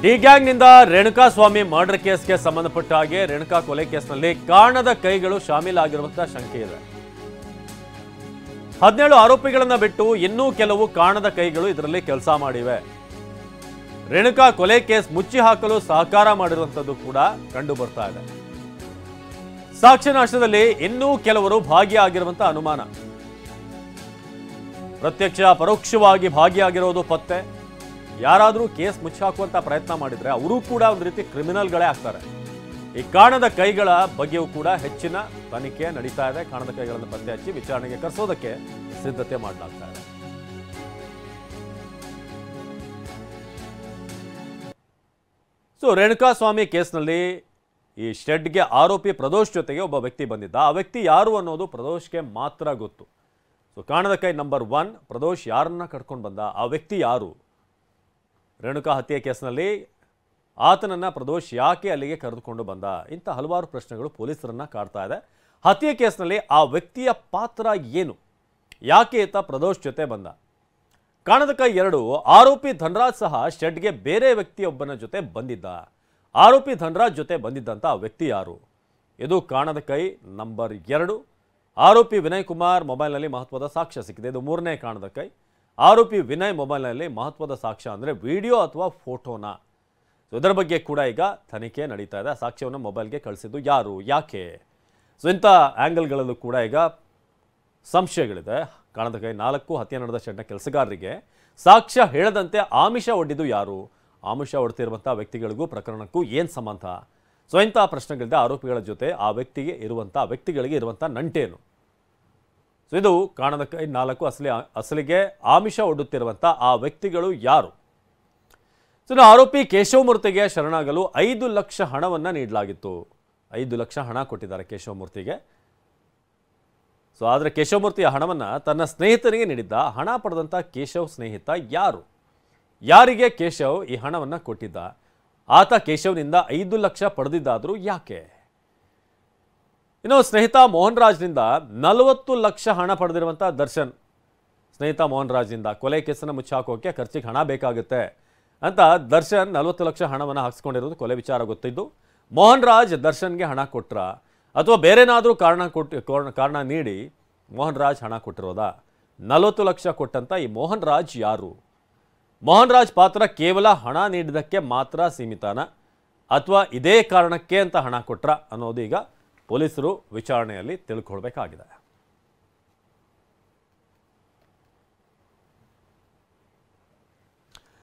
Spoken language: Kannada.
ಡಿ ಗ್ಯಾಂಗ್ನಿಂದ ರೇಣುಕಾ ಸ್ವಾಮಿ ಮರ್ಡರ್ ಕೇಸ್ಗೆ ಸಂಬಂಧಪಟ್ಟ ಹಾಗೆ ರೇಣುಕಾ ಕೊಲೆ ಕೇಸ್ನಲ್ಲಿ ಕಾಣದ ಕೈಗಳು ಶಾಮೀಲಾಗಿರುವಂತಹ ಶಂಕೆ ಇದೆ. 17 ಆರೋಪಿಗಳನ್ನ ಬಿಟ್ಟು ಇನ್ನೂ ಕೆಲವು ಕಾಣದ ಕೈಗಳು ಇದರಲ್ಲಿ ಕೆಲಸ ಮಾಡಿವೆ. ರೇಣುಕಾ ಕೊಲೆ ಕೇಸ್ ಮುಚ್ಚಿ ಹಾಕಲು ಸಹಕಾರ ಮಾಡಿರುವಂತದ್ದು ಕೂಡ ಕಂಡು ಬರ್ತಾ ಇದೆ. ಸಾಕ್ಷ್ಯ ನಾಶದಲ್ಲಿ ಇನ್ನೂ ಕೆಲವರು ಭಾಗಿಯಾಗಿರುವಂತಹ ಅನುಮಾನ. ಪ್ರತ್ಯಕ್ಷ ಪರೋಕ್ಷವಾಗಿ ಭಾಗಿಯಾಗಿರೋದು ಪತ್ತೆ. ಯಾರಾದರೂ ಕೇಸ್ ಮುಚ್ಚಾಕುವಂತ ಪ್ರಯತ್ನ ಮಾಡಿದ್ರೆ ಅವರು ಕೂಡ ಒಂದು ರೀತಿ ಕ್ರಿಮಿನಲ್ಗಳೇ ಆಗ್ತಾರೆ. ಈ ಕಾಣದ ಕೈಗಳ ಬಗ್ಗೆಯೂ ಕೂಡ ಹೆಚ್ಚಿನ ತನಿಖೆ ನಡೀತಾ ಇದೆ. ಕಾಣದ ಕೈಗಳನ್ನು ಪತ್ತೆ ಹಚ್ಚಿ ವಿಚಾರಣೆಗೆ ಕರೆಸೋದಕ್ಕೆ ಸಿದ್ಧತೆ ಮಾಡಲಾಗ್ತಾ ಇದೆ. ರೇಣುಕಾ ಸ್ವಾಮಿ ಕೇಸ್ನಲ್ಲಿ ಈ ಶೆಡ್ಗೆ ಆರೋಪಿ ಪ್ರದೋಷ್ ಜೊತೆಗೆ ಒಬ್ಬ ವ್ಯಕ್ತಿ ಬಂದಿದ್ದ. ಆ ವ್ಯಕ್ತಿ ಯಾರು ಅನ್ನೋದು ಪ್ರದೋಷ್ಗೆ ಮಾತ್ರ ಗೊತ್ತು. ಕಾಣದ ಕೈ ನಂಬರ್ 1 ಪ್ರದೋಷ್ ಯಾರನ್ನ ಕರ್ಕೊಂಡು ಬಂದ, ಆ ವ್ಯಕ್ತಿ ಯಾರು? ರೇಣುಕಾ ಹತ್ಯೆ ಕೇಸ್ನಲ್ಲಿ ಆತನನ್ನ ಪ್ರದೋಷ್ ಯಾಕೆ ಅಲ್ಲಿಗೆ ಕರೆದುಕೊಂಡು ಬಂದ? ಇಂಥ ಹಲವಾರು ಪ್ರಶ್ನೆಗಳು ಪೊಲೀಸರನ್ನ ಕಾಡ್ತಾ ಇದೆ. ಹತ್ಯೆ ಕೇಸ್ನಲ್ಲಿ ಆ ವ್ಯಕ್ತಿಯ ಪಾತ್ರ ಏನು? ಯಾಕೆ ಈತ ಪ್ರದೋಷ್ ಜೊತೆ ಬಂದ? ಕಾಣದ ಕೈ 2 ಆರೋಪಿ ಧನರಾಜ್ ಸಹ ಶೆಡ್ಗೆ ಬೇರೆ ವ್ಯಕ್ತಿಯೊಬ್ಬನ ಜೊತೆ ಬಂದಿದ್ದ. ಆರೋಪಿ ಧನರಾಜ್ ಜೊತೆ ಬಂದಿದ್ದಂಥ ಆ ವ್ಯಕ್ತಿ ಯಾರು? ಇದು ಕಾಣದ ಕೈ ನಂಬರ್ 2. ಆರೋಪಿ ವಿನಯ್ ಕುಮಾರ್ ಮೊಬೈಲ್ನಲ್ಲಿ ಮಹತ್ವದ ಸಾಕ್ಷ್ಯ ಸಿಕ್ಕಿದೆ. ಇದು 3ನೇ ಕಾಣದ ಕೈ. ಆರೋಪಿ ವಿನಯ್ ಮೊಬೈಲ್ನಲ್ಲಿ ಮಹತ್ವದ ಸಾಕ್ಷ್ಯ ಅಂದರೆ ವಿಡಿಯೋ ಅಥವಾ ಫೋಟೋನ. ಇದರ ಬಗ್ಗೆ ಕೂಡ ಈಗ ತನಿಖೆ ನಡೀತಾ ಇದೆ. ಸಾಕ್ಷ್ಯವನ್ನು ಮೊಬೈಲ್ಗೆ ಕಳಿಸಿದ್ದು ಯಾರು, ಯಾಕೆ? ಇಂಥ ಆ್ಯಂಗಲ್ಗಳಲ್ಲೂ ಕೂಡ ಈಗ ಸಂಶಯಗಳಿದೆ. ಕಾಣದ ಕೈ 4 ಹತ್ಯೆ ನಡೆದ ಶೆಡ್ನ ಕೆಲಸಗಾರರಿಗೆ ಸಾಕ್ಷ್ಯ ಹೇಳದಂತೆ ಆಮಿಷ ಒಡ್ಡಿದ್ದು ಯಾರು? ಆಮಿಷ ಒಡ್ತಿರುವಂಥ ವ್ಯಕ್ತಿಗಳಿಗೂ ಪ್ರಕರಣಕ್ಕೂ ಏನು ಸಂಬಂಧ? ಇಂಥ ಪ್ರಶ್ನೆಗಳಿದೆ. ಆರೋಪಿಗಳ ಜೊತೆ ಆ ವ್ಯಕ್ತಿಗಳಿಗೆ ಇರುವಂಥ ನಂಟೇನು? ಇದು ಕಾಣದ ಕೈ 4 ಅಸಲಿಗೆ ಆಮಿಷ ಒಡ್ಡುತ್ತಿರುವಂಥ ಆ ವ್ಯಕ್ತಿಗಳು ಯಾರು? ಆರೋಪಿ ಕೇಶವಮೂರ್ತಿಗೆ ಶರಣಾಗಲು 5 ಲಕ್ಷ ಹಣವನ್ನು ನೀಡಲಾಗಿತ್ತು. 5 ಲಕ್ಷ ಹಣ ಕೊಟ್ಟಿದ್ದಾರೆ ಕೇಶವಮೂರ್ತಿಗೆ. ಆದರೆ ಕೇಶವಮೂರ್ತಿಯ ಹಣವನ್ನು ತನ್ನ ಸ್ನೇಹಿತನಿಗೆ ನೀಡಿದ್ದ. ಹಣ ಪಡೆದಂಥ ಕೇಶವ್ ಸ್ನೇಹಿತ ಯಾರು? ಯಾರಿಗೆ ಕೇಶವ್ ಈ ಹಣವನ್ನು ಕೊಟ್ಟಿದ್ದ? ಆತ ಕೇಶವ್ನಿಂದ 5 ಲಕ್ಷ ಪಡೆದಿದ್ದಾದರೂ ಯಾಕೆ? ಇನ್ನು ಸ್ನೇಹಿತ ಮೋಹನ್ ರಾಜ್ನಿಂದ 40 ಲಕ್ಷ ಹಣ ಪಡೆದಿರುವಂಥ ದರ್ಶನ್. ಸ್ನೇಹಿತ ಮೋಹನ್ ರಾಜ್ನಿಂದ ಕೊಲೆ ಕೇಸನ್ನು ಮುಚ್ಚಾಕೋಕೆ ಖರ್ಚಿಗೆ ಹಣ ಬೇಕಾಗುತ್ತೆ ಅಂತ ದರ್ಶನ್ 40 ಲಕ್ಷ ಹಣವನ್ನು ಹಾಕಿಸ್ಕೊಂಡಿರೋದು ಕೊಲೆ ವಿಚಾರ ಗೊತ್ತಿದ್ದು. ಮೋಹನ್ ರಾಜ್ ದರ್ಶನ್ಗೆ ಹಣ ಕೊಟ್ರ ಅಥವಾ ಬೇರೆನಾದರೂ ಕಾರಣ ನೀಡಿ ಮೋಹನ್ ರಾಜ್ ಹಣ ಕೊಟ್ಟಿರೋದಾ? 40 ಲಕ್ಷ ಕೊಟ್ಟಂತ ಈ ಮೋಹನ್ ರಾಜ್ ಯಾರು? ಮೋಹನ್ ರಾಜ್ ಪಾತ್ರ ಕೇವಲ ಹಣ ನೀಡಿದ್ದಕ್ಕೆ ಮಾತ್ರ ಸೀಮಿತನ ಅಥವಾ ಇದೇ ಕಾರಣಕ್ಕೆ ಅಂತ ಹಣ ಕೊಟ್ರ ಅನ್ನೋದು ಈಗ ಪೊಲೀಸರು ವಿಚಾರಣೆಯಲ್ಲಿ ತಿಳ್ಕೊಳ್ಬೇಕಾಗಿದೆ.